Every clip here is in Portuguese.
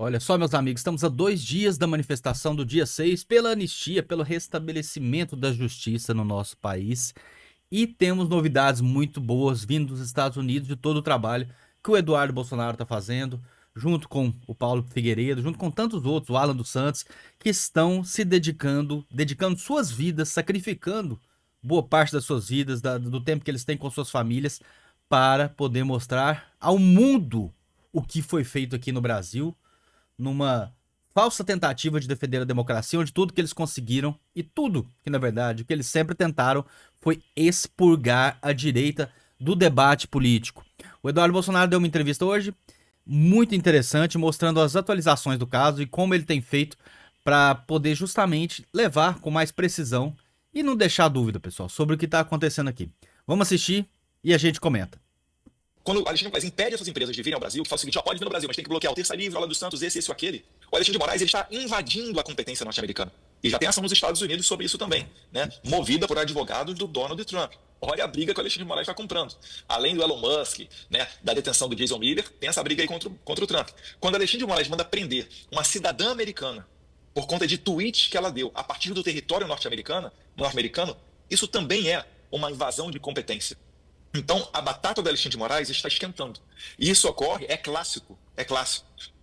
Olha só, meus amigos, estamos a 2 dias da manifestação do dia 6 pela anistia, pelo restabelecimento da justiça no nosso país. E temos novidades muito boas vindo dos Estados Unidos de todo o trabalho que o Eduardo Bolsonaro está fazendo, junto com o Paulo Figueiredo, junto com tantos outros, o Alan dos Santos, que estão se dedicando suas vidas, sacrificando boa parte das suas vidas, do tempo que eles têm com suas famílias, para poder mostrar ao mundo o que foi feito aqui no Brasil numa falsa tentativa de defender a democracia, onde tudo que eles conseguiram e tudo que, na verdade, o que eles sempre tentaram foi expurgar a direita do debate político. O Eduardo Bolsonaro deu uma entrevista hoje muito interessante, mostrando as atualizações do caso e como ele tem feito para poder justamente levar com mais precisão e não deixar dúvida, pessoal, sobre o que está acontecendo aqui. Vamos assistir e a gente comenta. Quando o Alexandre de Moraes impede essas empresas de virem ao Brasil, que fala o seguinte, ó, pode vir no Brasil, mas tem que bloquear o Terça Livre, Aula dos Santos, esse ou aquele, o Alexandre de Moraes ele está invadindo a competência norte-americana. E já tem ação nos Estados Unidos sobre isso também, né? Movida por advogados do Donald Trump. Olha a briga que o Alexandre de Moraes está comprando. Além do Elon Musk, né, da detenção do Jason Miller, tem essa briga aí contra o Trump. Quando o Alexandre de Moraes manda prender uma cidadã americana por conta de tweets que ela deu a partir do território norte-americano, isso também é uma invasão de competência. Então, a batata do Alexandre de Moraes está esquentando. E isso ocorre, é clássico.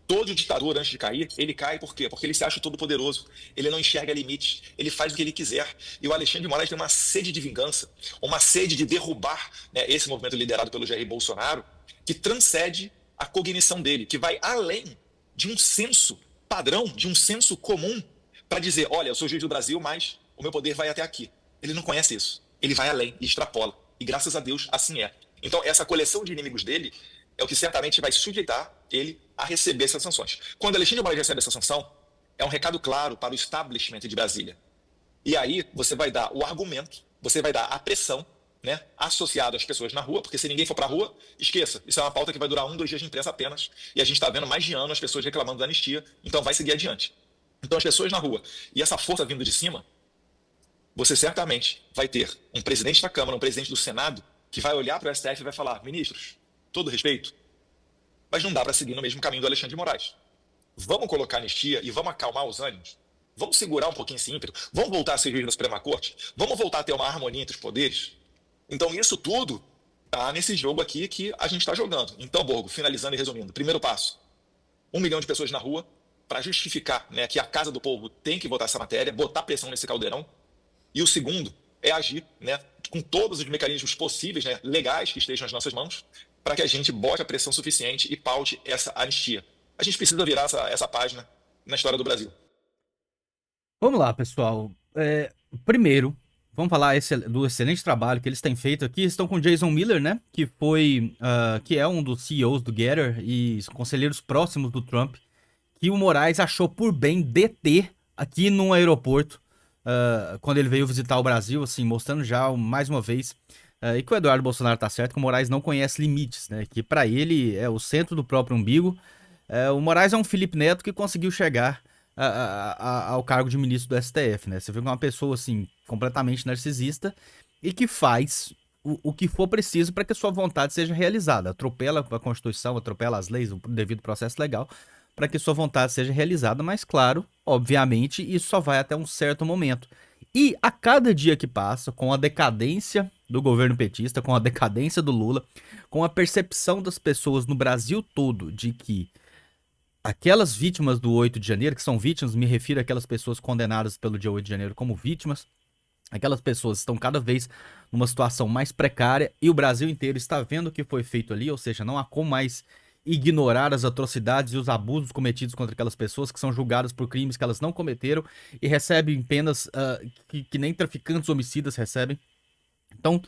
Todo ditador, antes de cair, ele cai por quê? Porque ele se acha todo poderoso, ele não enxerga limites, ele faz o que ele quiser. E o Alexandre de Moraes tem uma sede de vingança, uma sede de derrubar, né, esse movimento liderado pelo Jair Bolsonaro, que transcende a cognição dele, que vai além de um senso padrão, de um senso comum, para dizer, olha, eu sou juiz do Brasil, mas o meu poder vai até aqui. Ele não conhece isso. Ele vai além e extrapola. E graças a Deus, assim é. Então, essa coleção de inimigos dele é o que certamente vai sujeitar ele a receber essas sanções. Quando Alexandre de Moraes recebe essa sanção, é um recado claro para o establishment de Brasília. E aí você vai dar o argumento, você vai dar a pressão, né, associada às pessoas na rua, porque se ninguém for para a rua, esqueça. Isso é uma pauta que vai durar 2 dias de imprensa apenas. E a gente está vendo mais de ano as pessoas reclamando da anistia, então vai seguir adiante. Então as pessoas na rua e essa força vindo de cima, você certamente vai ter um presidente da Câmara, um presidente do Senado, que vai olhar para o STF e vai falar, ministros, todo respeito, mas não dá para seguir no mesmo caminho do Alexandre de Moraes. Vamos colocar anistia e vamos acalmar os ânimos? Vamos segurar um pouquinho esse ímpeto? Vamos voltar a ser juiz da Suprema Corte? Vamos voltar a ter uma harmonia entre os poderes? Então isso tudo está nesse jogo aqui que a gente está jogando. Então, Borgo, finalizando e resumindo, primeiro passo, 1 milhão de pessoas na rua para justificar, né, que a Casa do Povo tem que votar essa matéria, botar pressão nesse caldeirão. E o segundo é agir, né, com todos os mecanismos possíveis, né, legais que estejam nas nossas mãos, para que a gente bote a pressão suficiente e paute essa anistia. A gente precisa virar essa página na história do Brasil. Vamos lá, pessoal. Primeiro, vamos falar do excelente trabalho que eles têm feito aqui. Estão com o Jason Miller, né? Que é um dos CEOs do Getter e conselheiros próximos do Trump, que o Moraes achou por bem deter aqui no aeroporto, quando ele veio visitar o Brasil, assim, mostrando já mais uma vez, e que o Eduardo Bolsonaro tá certo, que o Moraes não conhece limites, né? Que para ele é o centro do próprio umbigo. O Moraes é um Felipe Neto que conseguiu chegar ao cargo de ministro do STF, né? Você vê que é uma pessoa, assim, completamente narcisista e que faz o que for preciso para que a sua vontade seja realizada. Atropela a Constituição, atropela as leis, o devido processo legal, para que sua vontade seja realizada, mas claro, obviamente, isso só vai até um certo momento. E a cada dia que passa, com a decadência do governo petista, com a decadência do Lula, com a percepção das pessoas no Brasil todo de que aquelas vítimas do 8 de janeiro, que são vítimas, me refiro àquelas pessoas condenadas pelo dia 8 de janeiro como vítimas, aquelas pessoas estão cada vez numa situação mais precária e o Brasil inteiro está vendo o que foi feito ali, ou seja, não há como mais ignorar as atrocidades e os abusos cometidos contra aquelas pessoas que são julgadas por crimes que elas não cometeram e recebem penas que nem traficantes homicidas recebem. Então,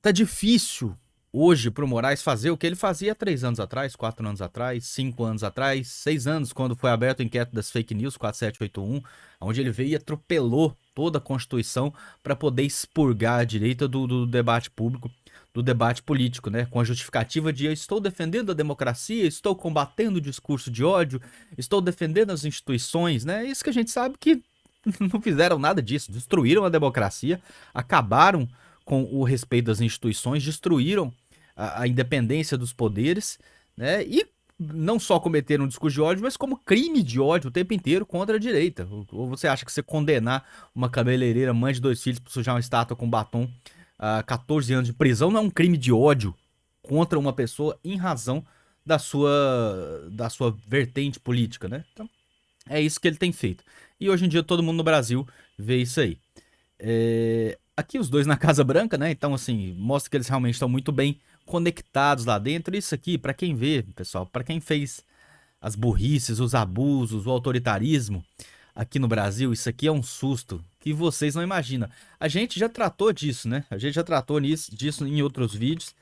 tá difícil hoje pro Moraes fazer o que ele fazia há 3 anos atrás, 4 anos atrás, 5 anos atrás, 6 anos, quando foi aberto o inquérito das fake news 4781, onde ele veio e atropelou toda a Constituição para poder expurgar a direita do debate público, do debate político, né? Com a justificativa de eu estou defendendo a democracia, estou combatendo o discurso de ódio, estou defendendo as instituições, né? Isso que a gente sabe que não fizeram nada disso, destruíram a democracia, acabaram com o respeito das instituições, destruíram a independência dos poderes, né? E não só cometeram um discurso de ódio, mas como crime de ódio o tempo inteiro contra a direita. Ou você acha que você condenar uma cabeleireira, mãe de 2 filhos, por sujar uma estátua com batom a 14 anos de prisão não é um crime de ódio contra uma pessoa em razão da sua vertente política, né? Então, é isso que ele tem feito. E hoje em dia todo mundo no Brasil vê isso aí. Aqui os dois na Casa Branca, né? Então, assim, mostra que eles realmente estão muito bem conectados lá dentro. Isso aqui, pra quem vê, pessoal, pra quem fez as burrices, os abusos, o autoritarismo aqui no Brasil, isso aqui é um susto que vocês não imaginam. A gente já tratou disso, né? A gente já tratou disso em outros vídeos,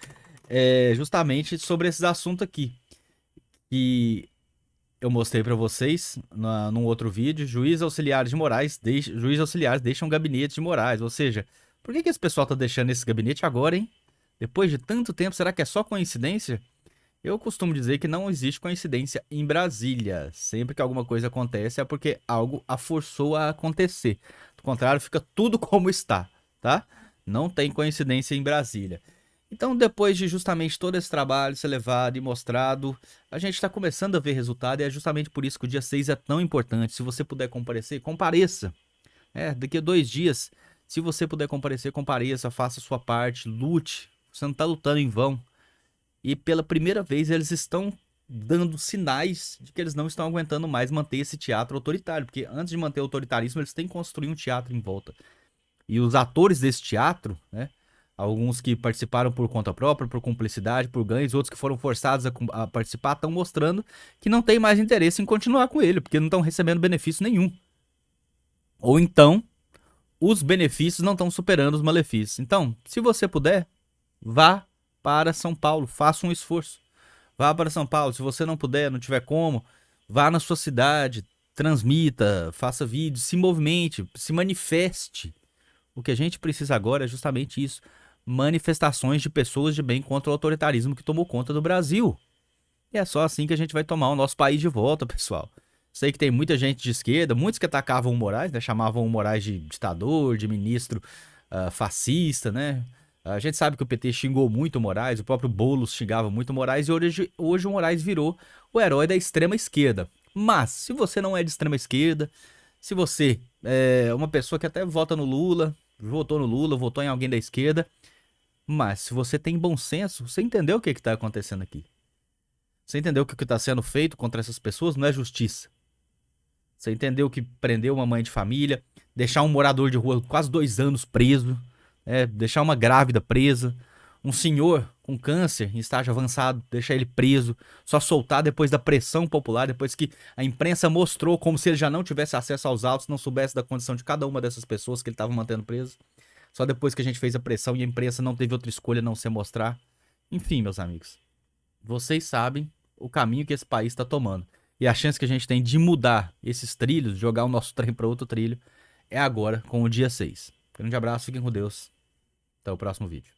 justamente sobre esses assuntos aqui. E eu mostrei pra vocês num outro vídeo, juízes auxiliares deixam gabinete de Moraes, ou seja, por que esse pessoal tá deixando esse gabinete agora, hein? Depois de tanto tempo, será que é só coincidência? Eu costumo dizer que não existe coincidência em Brasília. Sempre que alguma coisa acontece é porque algo a forçou a acontecer. Do contrário, fica tudo como está, tá? Não tem coincidência em Brasília. Então, depois de justamente todo esse trabalho ser levado e mostrado, a gente está começando a ver resultado e é justamente por isso que o dia 6 é tão importante. Se você puder comparecer, compareça. Daqui a 2 dias, se você puder comparecer, compareça, faça a sua parte, lute. Você não está lutando em vão. E pela primeira vez eles estão dando sinais de que eles não estão aguentando mais manter esse teatro autoritário. Porque antes de manter o autoritarismo, eles têm que construir um teatro em volta. E os atores desse teatro, né? Alguns que participaram por conta própria, por cumplicidade, por ganhos, outros que foram forçados a participar, estão mostrando que não tem mais interesse em continuar com ele, porque não estão recebendo benefício nenhum. Ou então, os benefícios não estão superando os malefícios. Então, se você puder, vá para São Paulo, faça um esforço. Vá para São Paulo, se você não puder, não tiver como, vá na sua cidade, transmita, faça vídeos, se movimente, se manifeste. O que a gente precisa agora é justamente isso, manifestações de pessoas de bem contra o autoritarismo que tomou conta do Brasil. E é só assim que a gente vai tomar o nosso país de volta, pessoal. Sei que tem muita gente de esquerda, muitos que atacavam o Moraes, né, chamavam o Moraes de ditador, de ministro fascista, né? A gente sabe que o PT xingou muito o Moraes, o próprio Boulos xingava muito o Moraes, e hoje o Moraes virou o herói da extrema esquerda. Mas, se você não é de extrema esquerda, se você é uma pessoa que até vota no Lula, votou no Lula, votou em alguém da esquerda, mas se você tem bom senso, você entendeu o que está acontecendo aqui. Você entendeu que o que está sendo feito contra essas pessoas não é justiça. Você entendeu que prendeu uma mãe de família, deixar um morador de rua quase 2 anos preso, deixar uma grávida presa, um senhor com câncer em estágio avançado, deixar ele preso, só soltar depois da pressão popular, depois que a imprensa mostrou como se ele já não tivesse acesso aos autos, não soubesse da condição de cada uma dessas pessoas que ele estava mantendo preso. Só depois que a gente fez a pressão e a imprensa não teve outra escolha não se mostrar. Enfim, meus amigos, vocês sabem o caminho que esse país está tomando. E a chance que a gente tem de mudar esses trilhos, de jogar o nosso trem para outro trilho, é agora, com o dia 6. Grande abraço, fiquem com Deus. Até o próximo vídeo.